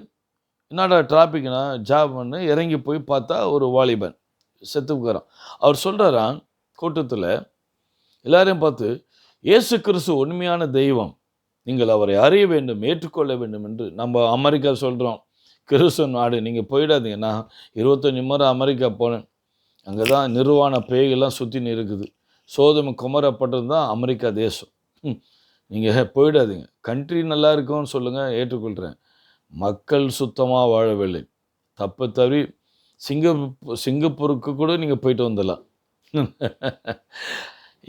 என்னடா டிராஃபிக்னா ஜாப்னு இறங்கி போய் பார்த்தா ஒரு வாலிபன் செத்துக்கிறான். அவர் சொல்கிறாராம் கூட்டத்தில் எல்லாரையும் பார்த்து, இயேசு கிறிஸ்து உண்மையான தெய்வம், நீங்கள் அவரை அறிய வேண்டும், ஏற்றுக்கொள்ள வேண்டும் என்று நம்ம அமெரிக்கா சொல்கிறோம், கிறிஸ்துவ நாடு. நீங்கள் போயிடாதீங்க. நான் 25 முறை அமெரிக்கா போனேன். அங்கே தான் நிர்வாண பேய்கள்லாம் சுற்றின்னு இருக்குது. சோதோம் குமரா பட்டணம் தான் அமெரிக்கா தேசம். நீங்கள் போயிடாதீங்க. கண்ட்ரி நல்லா இருக்கும்னு சொல்லுங்கள், ஏற்றுக்கொள்கிறேன். மக்கள் சுத்தமாக வாழவில்லை. தப்பு தவறி சிங்கப்பூருக்கு கூட நீங்கள் போயிட்டு வந்துடலாம்.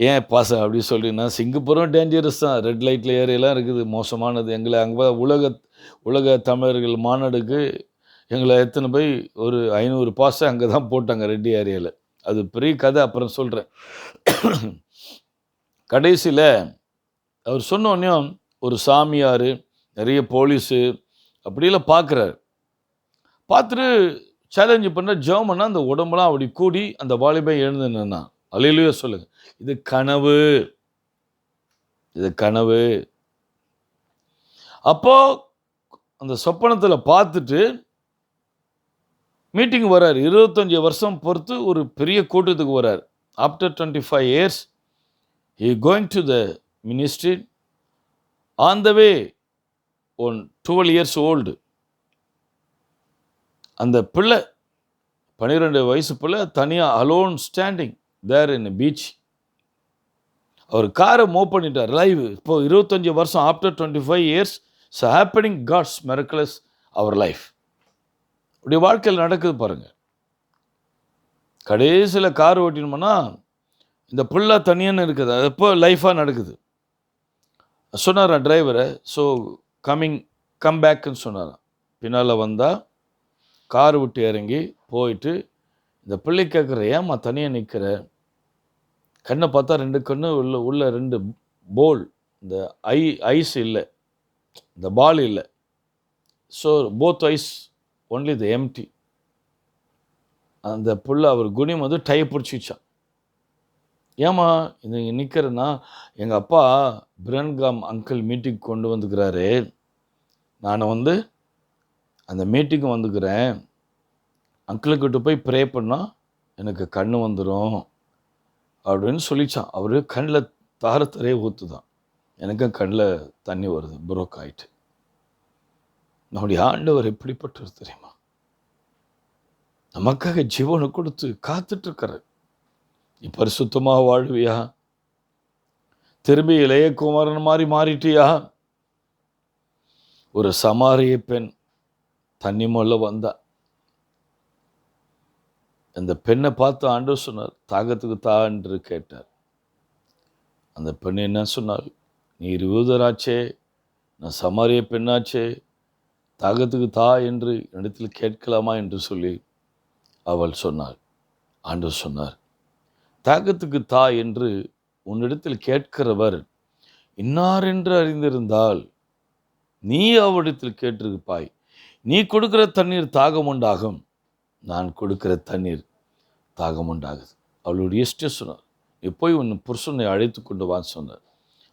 ஏன் பாச அப்படி சொல்லினா, சிங்கப்பூரும் டேஞ்சரஸ் தான். ரெட் லைட்டில் ஏரியெல்லாம் இருக்குது, மோசமானது. எங்களை அங்கே உலக தமிழர்கள் மாநாடுக்கு எங்களை எத்தனை போய் ஒரு 500 பாஸை அங்கே தான் போட்டாங்க, ரெட் ஏரியாவில். அது பெரிய கதை, அப்புறம் சொல்கிறேன். கடைசியில் அவர் சொன்னோன்னையும் ஒரு சாமியார், நிறைய போலீஸு அப்படிலாம் பார்க்குறாரு. பார்த்துட்டு சேலஞ்சு பண்ண ஜெபம் அந்த உடம்பெல்லாம் அப்படி கூடி அந்த வாலிபன் எழுந்து நின்னான். அல்லேலூயா சொல்லுங்க. இது கனவு, இது கனவு. அப்போ அந்த சொப்பனத்தில் பார்த்துட்டு மீட்டிங் வர்றார். 25 வருஷம் பொறுத்து ஒரு பெரிய கூட்டத்துக்கு வர்றார். After 25 years he going to the ministry. on the way on 12 years old, அந்த பிள்ளை 12 வயசு பிள்ளை தனியாக alone standing there in beach. அவர் காரை மூவ் பண்ணிட்டார் லைவ். இப்போ 25 வருஷம் after 25 years it's happening God's miracles அவர் லைஃப். இப்படி வாழ்க்கையில் நடக்குது பாருங்கள். கடைசியில் கார் ஓட்டினோம்னா இந்த பிள்ளை தனியான்னு இருக்குது. அது எப்போ லைஃபாக நடக்குது. சொன்னாரான் டிரைவரை, ஸோ கம் பேக்குன்னு சொன்னாரான். பின்னால் வந்தால் கார் விட்டு இறங்கி போயிட்டு இந்த பிள்ளை கேட்குற, ஏம்மா தனியாக நிற்கிற? கண்ணை பார்த்தா 2 கண்ணு உள்ள 2 போல், இந்த ஐஸ் இல்லை, இந்த பால் இல்லை. So both eyes only the empty. அந்த பிள்ளை அவர் குனியும் வந்து டை பிடிச்சிச்சான். ஏம்மா இது நிற்கிறேன்னா, எங்கள் அப்பா பிரன்காம் அங்கிள் மீட்டிங் கொண்டு வந்துக்கிறாரு, நான் வந்து அந்த மீட்டிங்கு வந்துக்கிறேன், அங்கிள்கிட்ட போய் ப்ரே பண்ணால் எனக்கு கண்ணு வந்துடும் அப்படின்னு சொல்லிச்சான். அவர் கண்ணில் தாரத்தரே ஊற்றுதான். எனக்கும் கண்ணில் தண்ணி வருது, புரோக் ஆகிட்டு. நம்முடைய ஆண்டவர் எப்படிப்பட்டவர் தெரியுமா? நமக்காக ஜீவனை கொடுத்து காத்துட்ருக்கிறார். நீ பரிசுத்தமாக வாழ்வியா? திரும்பி இளைய குமாரன் மாதிரி மாறிட்டியா? ஒரு சமாரிய பெண் தண்ணி மொல்ல வந்தா. அந்த பெண்ணை பார்த்து ஆண்டவர் சொன்னார், தாகத்துக்கு தா என்று கேட்டார். அந்த பெண் என்ன சொன்னாள்? நீர் யூதராச்சே, நான் சமாரிய பெண்ணாச்சே, தாகத்துக்கு தா என்று இடத்தில் கேட்கலாமா என்று சொல்லி அவள் சொன்னாள். ஆண்டவர் சொன்னார், தாகத்துக்கு தா என்று உன்னிடத்தில் கேட்கிறவர் இன்னார் என்று அறிந்திருந்தால் நீ அவரிடத்தில் கேட்டிருப்பாய். நீ கொடுக்கிற தண்ணீர் தாகம் உண்டாகும், நான் கொடுக்கிற தண்ணீர் தாகம் உண்டாகுது. அவளுடைய இஷ்டம் சொன்னார், நீ போய் உன் புருஷனை அழைத்து கொண்டு வான்னு சொன்னார்.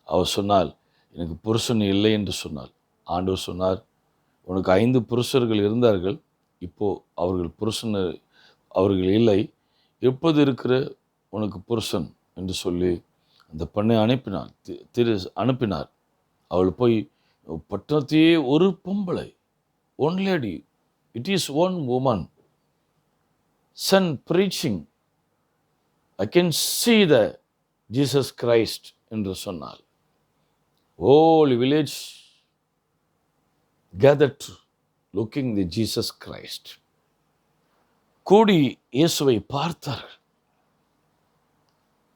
அவள் சொன்னால், எனக்கு புருஷன் இல்லை என்று சொன்னாள். ஆண்டவர் சொன்னார், உனக்கு 5 புருஷர்கள் இருந்தார்கள், இப்போது அவர்கள் இல்லை, எப்போது இருக்கிற உனக்கு புருஷன் என்று சொல்லி அந்த பெண்ணை அனுப்பினார். அவள் போய் பட்டணத்தையே ஒரு பொம்பளை, one lady, it is one woman, son preaching, I can see the Jesus Christ என்று சொன்னாள். Whole village gathered looking the Jesus Christ. கூடி இயேசுவை பார்த்தார்கள்.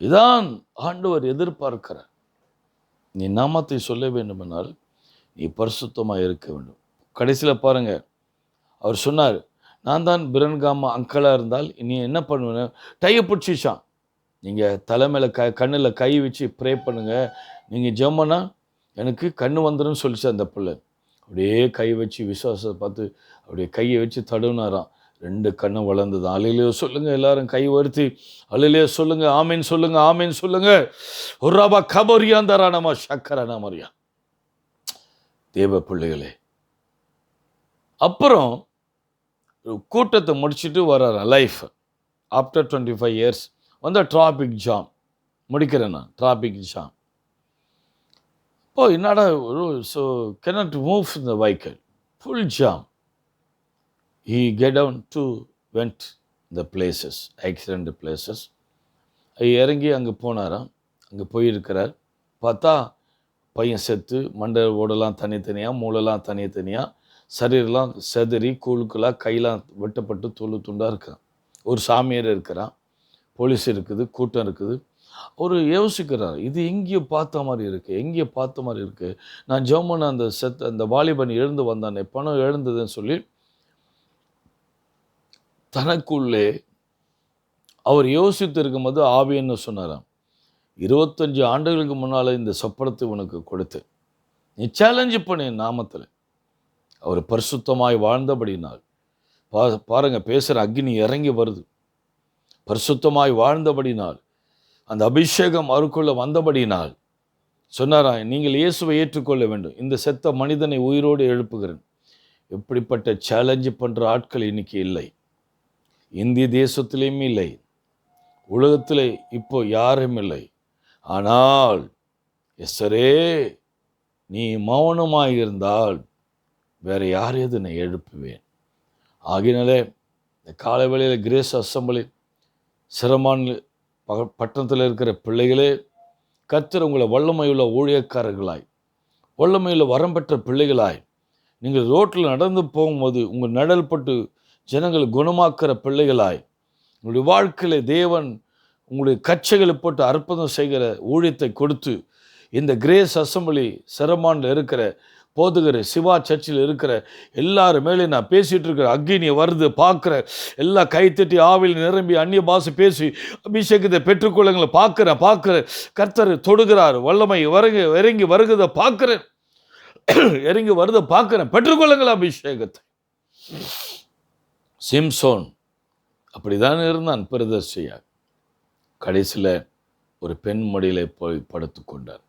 இதான் ஆண்டவர் எதிர்பார்க்கிறார். நீ நாமத்தை சொல்ல வேண்டுமென்றால் நீ பரிசுத்தமாக இருக்க வேண்டும். கடைசியில் பாருங்க, அவர் சொன்னார், நான் தான் பிரன்காமா அங்கிளாக இருந்தால் நீ என்ன பண்ணுவேன்? டையை பிடிச்சிச்சான். நீங்கள் தலைமையில் கண்ணில் கை வச்சு ப்ரே பண்ணுங்கள், நீங்கள் ஜெபம்னா எனக்கு கண்ணு வந்துடும் சொல்லிச்சு அந்த பிள்ளை. அப்படியே கை வச்சு விசுவாசத்தை பார்த்து அப்படியே கையை வச்சு தடுனாராம். 2 கண்ணு வளர்ந்துதான். அல்லேலூயா சொல்லுங்கள், எல்லாரும் கை வருத்தி அல்லேலூயா சொல்லுங்கள், ஆமீன் சொல்லுங்கள், ஆமீன் சொல்லுங்கள். ஒரு ரபா கபரியாந்தரானமா சக்கரானமரியா. தேவ பிள்ளைகளே, அப்புறம் கூட்டத்தை முடிச்சுட்டு வர்றார் லைஃப். ஆஃப்டர் 25 years வந்து டிராபிக் ஜாம் முடிக்கிறேன் நான். டிராபிக் ஜாம் என்னடா so cannot move in the vehicle. Full jam. He get down to went the places, accident places. இறங்கி அங்கே போனாராம். அங்கே போயிருக்கிறார். பார்த்தா பையன் செத்து, மண்டை ஓடெல்லாம் தனித்தனியாக, மூளைலாம் தனித்தனியாக, சரீரெலாம் செதறி கூழுக்கெல்லாம் கையெல்லாம் வெட்டப்பட்டு துண்டு துண்டாக இருக்கான். ஒரு சாமியார் இருக்கிறான், போலீஸ் இருக்குது, கூட்டம் இருக்குது. அவர் யோசிக்கிறார், இது எங்கேயோ பார்த்த மாதிரி இருக்குது, எங்கேயோ பார்த்த மாதிரி இருக்குது. நான் ஜெபம் அந்த வாலிபன் எழுந்து வந்தானே, பணம் எழுந்ததுன்னு சொல்லி தனக்குள்ளே அவர் யோசித்து இருக்கும்போது ஆவியன்னு சொன்னாராம், 25 ஆண்டுகளுக்கு முன்னால் இந்த சொப்பனத்தை உனக்கு கொடுத்து நீ சேலஞ்சு பண்ணி நாமத்தில் அவர் பரிசுத்தமாய் வாழ்ந்தபடினால் பாருங்க, பேசுகிற அக்னி இறங்கி வருது. பரிசுத்தமாய் வாழ்ந்தபடினால், அந்த அபிஷேகம் அவருக்குள்ள வந்தபடினால் சொன்னாராம், நீங்கள் இயேசுவை ஏற்றுக்கொள்ள வேண்டும், இந்த செத்த மனிதனை உயிரோடு எழுப்புகிறேன். எப்படிப்பட்ட சேலஞ்சு பண்ணுற ஆட்கள் இன்னைக்கு இல்லை, இந்திய தேசத்திலேயும் இல்லை, உலகத்தில் இப்போ யாரும் இல்லை. ஆனால் எஸ்ஸரே, நீ மௌனமாக இருந்தால் வேற யாரையாவது நான் எழுப்புவேன். ஆகினாலே இந்த காலை வேளையில் கிரேஸ் அசம்பிளி சிரமான் பட்டணத்தில் இருக்கிற பிள்ளைகளே, கர்த்தர் உங்களை வல்லமையுள்ள ஊழியக்காரர்களாய், வல்லமையுள்ள வரம் பெற்ற பிள்ளைகளாய், நீங்கள் ரோட்டில் நடந்து போகும்போது உங்கள் நிழல் பட்டு ஜனங்களை குணமாக்குற பிள்ளைகளாய், உங்களுடைய வாழ்க்கையில் தேவன் உங்களுடைய கச்சைகளை போட்டு அற்புதம் செய்கிற ஊழியத்தை கொடுத்து, இந்த கிரேஸ் அசம்பிளி சிரமானில் இருக்கிற போதுகிற சிவா சர்ச்சில் இருக்கிற எல்லாரும் மேலே நான் பேசிகிட்டு இருக்கிற அக்னியை வருது பார்க்குற எல்லா கைத்தட்டி ஆவில் நிரம்பி அந்நிய பாஷை பேசி அபிஷேகத்தை பெற்றுக்கொள்ளுங்களை பார்க்குறேன். கர்த்தர் தொடுகிறார், வல்லமை இறங்கி வருகிறத பார்க்குறேன், இறங்கி வருதை பார்க்குறேன், பெற்றுக்கொள்ளுங்கள் அபிஷேகத்தை. சிம்சோன் அப்படிதான் இருந்தான் பிரதர்சியாக. கடைசியில் ஒரு பெண் மடியில் போய் படுத்து கொண்டார்.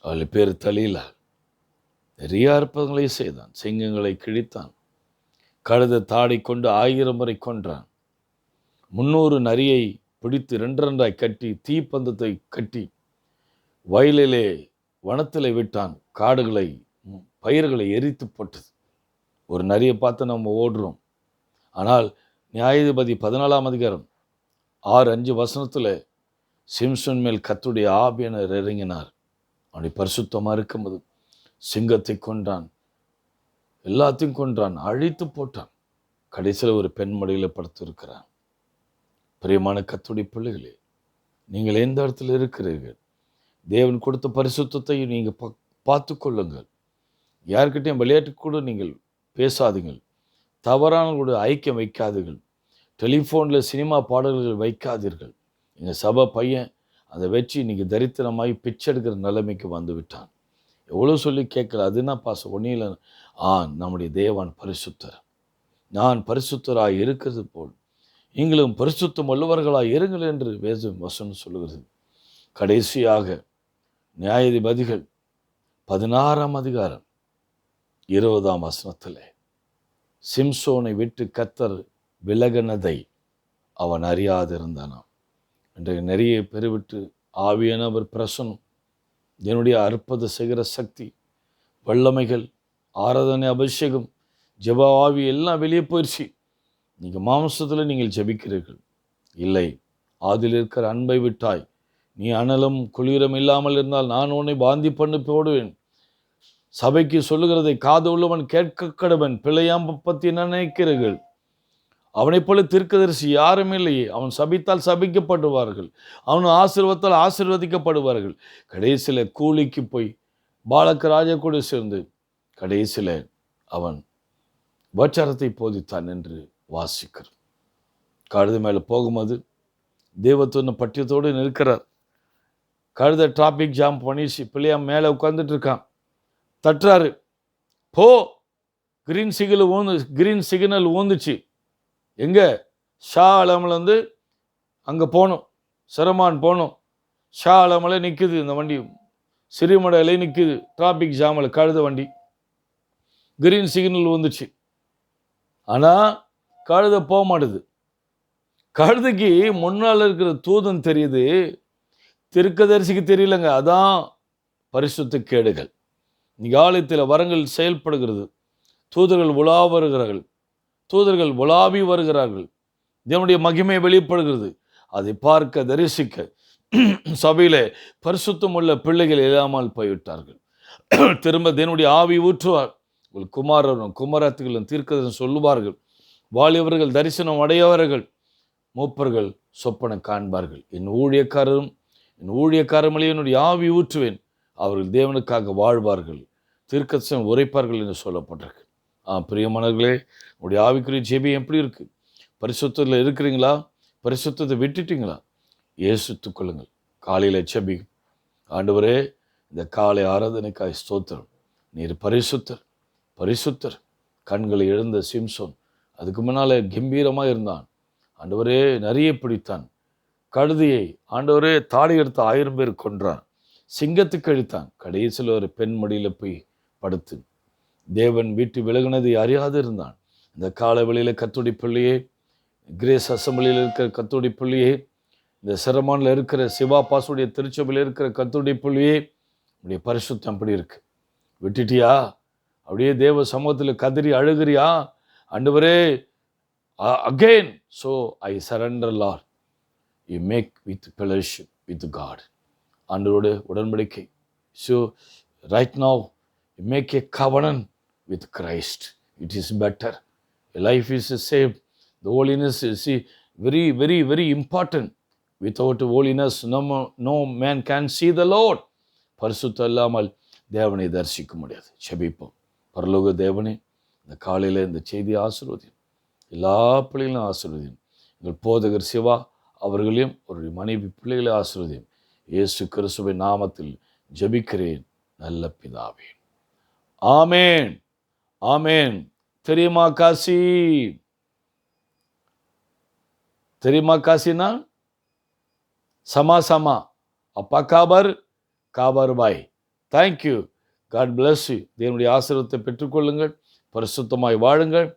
அவள் பேர் தலீலா. நிறைய அற்புதங்களை செய்தான், சிங்கங்களை கிழித்தான், கழுதை தாடி கொண்டு 1000 முறை கொன்றான், 300 நரியை பிடித்து 2 கட்டி தீப்பந்தத்தை கட்டி வயலிலே வனத்தில் விட்டான், காடுகளை பயிர்களை எரித்து போட்டது. ஒரு நரியை பார்த்து நம்ம ஓடுறோம். ஆனால் நியாயாதிபதி 14ஆம் அதிகாரம் 6-5 வசனத்தில் சிம்சோன் மேல் கர்த்தருடைய ஆவியானவர் இறங்கினார். அவனை பரிசுத்தமாக இருக்கும்போது சிங்கத்தை கொன்றான், எல்லாத்தையும் கொன்றான், அழித்து போட்டான். கடைசியில் ஒரு பெண் மடியில் படுத்து இருக்கிறான். பிரியமான கர்த்தருடைய பிள்ளைகளே, நீங்கள் எந்த இடத்துல இருக்கிறீர்கள்? தேவன் கொடுத்த பரிசுத்தத்தை நீங்கள் பார்த்து கொள்ளுங்கள். யார்கிட்டையும் விளையாட்டு கூட நீங்கள் பேசாதீங்கள், தவறானவங்களோட ஐக்கியம் வைக்காதீர்கள், டெலிஃபோனில் சினிமா பாடல்கள் வைக்காதீர்கள். எங்கள் சபை பையன் அதை வச்சு இன்றைக்கி தரித்திரமாகி பிச்சை எடுக்கிற நிலைமைக்கு வந்து விட்டான். எவ்வளோ சொல்லி கேட்கல, அதுனா பாசம் ஒன்றில் நம்முடைய தேவன் பரிசுத்தர், நான் பரிசுத்தராக இருக்கிறது போல் நீங்களும் பரிசுத்தம் உள்ளவர்களாக இருங்கள் என்று வேதம் வசனம் சொல்லுகிறது. கடைசியாக நியாயாதிபதிகள் 16ஆம் அதிகாரம் 20ஆம் வசனத்தில் சிம்சோனை விட்டு கர்த்தர் விலகினதை அவன் அறியாதிருந்தானாம். இன்றைக்கு நிறைய பெருவிட்டு ஆவியானவர் பிரசனம், என்னுடைய அற்புத செய்கிற சக்தி, வல்லமைகள், ஆராதனை, அபிஷேகம், ஜெப ஆவி எல்லாம் வெளியே போயிடுச்சு. நீங்கள் மாம்சத்தில் நீங்கள் ஜெபிக்கிறீர்கள் இல்லை, அதில் இருக்கிற அன்பை விட்டாய். நீ அனலும் குளிரம் இல்லாமல் இருந்தால் நான் உன்னை பாந்தி பண்ணி போடுவேன். சபைக்கு சொல்லுகிறதை காது உள்ளவன் கேட்க கடவன். பிள்ளையாம் பற்றி நினைக்கிறீர்கள், அவனை போல தீர்க்கதரிசி யாரும் இல்லையே. அவன் சபித்தால் சபிக்கப்படுவார்கள், அவன் ஆசீர்வத்தால் ஆசீர்வதிக்கப்படுவார்கள். கடைசியில் கூலிக்கு போய் பாலக்க ராஜா கூட சேர்ந்து கடைசியில் அவன் உபச்சாரத்தை போதித்தான் என்று வாசிக்கிறார். கழுதை மேலே போகும்போது தேவத்துவ பட்டியத்தோடு நிற்கிறார். கழுதை டிராபிக் ஜாம் பண்ணிச்சு, பிள்ளையா மேலே உட்காந்துட்டு இருக்கான், தட்டுறாரு, போ. கிரீன் சிக்னல் ஊந்துச்சு. எங்கே? ஷா ஆலமில் அங்கே போகணும், சிரமான் போகணும். ஷா ஆலமில் நிற்குது இந்த வண்டி, சிறுமடையில நிற்குது டிராபிக் ஜாமில் கழுத வண்டி. கிரீன் சிக்னல் வந்துச்சு, ஆனால் கழுத போக மாட்டுது. கழுதைக்கு முன்னால் இருக்கிற தூதன் தெரியுது, தீர்க்கதரிசிக்கு தெரியலங்க. அதான் பரிசுத்த கேடுகள். இன்னைக்கு ஆலயத்தில் வரங்கள் செயல்படுகிறது. தூதர்கள் உலா வருகிறார்கள், தூதர்கள் உலாவி வருகிறார்கள். தேவனுடைய மகிமை வெளிப்படுகிறது. அதை பார்க்க தரிசிக்க சபையிலே பரிசுத்தம் உள்ள பிள்ளைகள் இல்லாமல் போய்விட்டார்கள். திரும்ப தேவனுடைய ஆவி ஊற்றுவார். உங்கள் குமாரரும் குமாரத்திகளும் தீர்க்கதரிசனம் சொல்லுவார்கள். வாலிபர்கள் தரிசனம் அடையவர்கள், மூப்பர்கள் சொப்பனம் காண்பார்கள். என் ஊழியக்காரர்களே என்னுடைய ஆவி ஊற்றுவேன், அவர்கள் தேவனுக்காக வாழ்வார்கள், தீர்க்கதரிசனம் உரைப்பார்கள் என்று சொல்லப்பட்டிருக்கு. பிரியமானவர்களே, உங்களுடைய ஆவிக்குரிய ஜெபம் எப்படி இருக்கு? பரிசுத்தத்தில் இருக்கிறீங்களா? பரிசுத்தத்தை விட்டுட்டீங்களா? ஏசுத்துக் கொள்ளுங்கள். காலையில் ஜெபி, ஆண்டவரே இந்த காலை ஆராதனைக்காய் ஸ்தோத்திரம், நீர் பரிசுத்தர் பரிசுத்தர். கண்களை இழந்த சிம்சோன் அதுக்கு முன்னால் கம்பீரமாக இருந்தான். ஆண்டவரே நரியை பிடித்தான், கழுதியை ஆண்டவரே தாடி எடுத்து 1000 பேர் கொன்றான், சிங்கத்துக்கு அழித்தான், கடைசியில் ஒரு பெண் மடியில் போய் படுத்து தேவன் வீட்டு விலகினதை அறியாது இருந்தான். இந்த காலை வெளியில் கத்தோடி பிள்ளையே, கிரேஸ் அசம்பிளியில் இருக்கிற கத்தோடி பிள்ளையே, இந்த சிரமானில் இருக்கிற சிவா பாசுடைய திருச்சபையில் இருக்கிற கத்தோடி பிள்ளையே, உடைய பரிசுத்தம் அப்படி இருக்கு. விட்டுட்டியா? அப்படியே தேவ சமூகத்தில் கதறி அழுகிறியா? ஆண்டவரே again so I surrender Lord, you make with fellowship with God. ஆண்டவரோட உடன்படிக்கை. So right now you make a covenant with Christ. It is better. Your life is saved. The holiness is very, very, very important. Without holiness, no man can see the Lord. பரிசுத்தம் இல்லாமல் தேவனை தரிசிக்க முடியாது. ஜெபிப்போம். பரலோக தேவனே, இந்த காலையில் இந்த செய்தியை ஆசீர்வதியும், எல்லா பிள்ளைகளும் ஆசீர்வதியும். எங்கள் போதகர் சிவா அவர்களையும் அவருடைய மனைவி பிள்ளைகளை ஆசீர்வதியும். இயேசு கிறிஸ்துவின் நாமத்தில் ஜெபிக்கிறேன் நல்ல பிதாவே, ஆமேன், ஆமேன். தெரியுமா காசி? தெரியுமா காசினா? சமா அப்பா காபர் பாய். தேங்க்யூ. God bless you. தேவனுடைய ஆசீர்வாதத்தை பெற்றுக்கொள்ளுங்கள், பரிசுத்தமாய் வாழுங்கள்.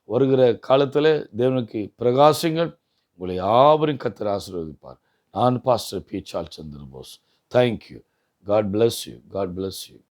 வருகிற காலத்தில் தேவனுக்கு பிரகாசிங்கள். உங்களை யாவரையும் கர்த்தர் ஆசீர்வதிப்பார். நான் pastor P. Charles Chandrabose. Thank you. God bless you. God bless you.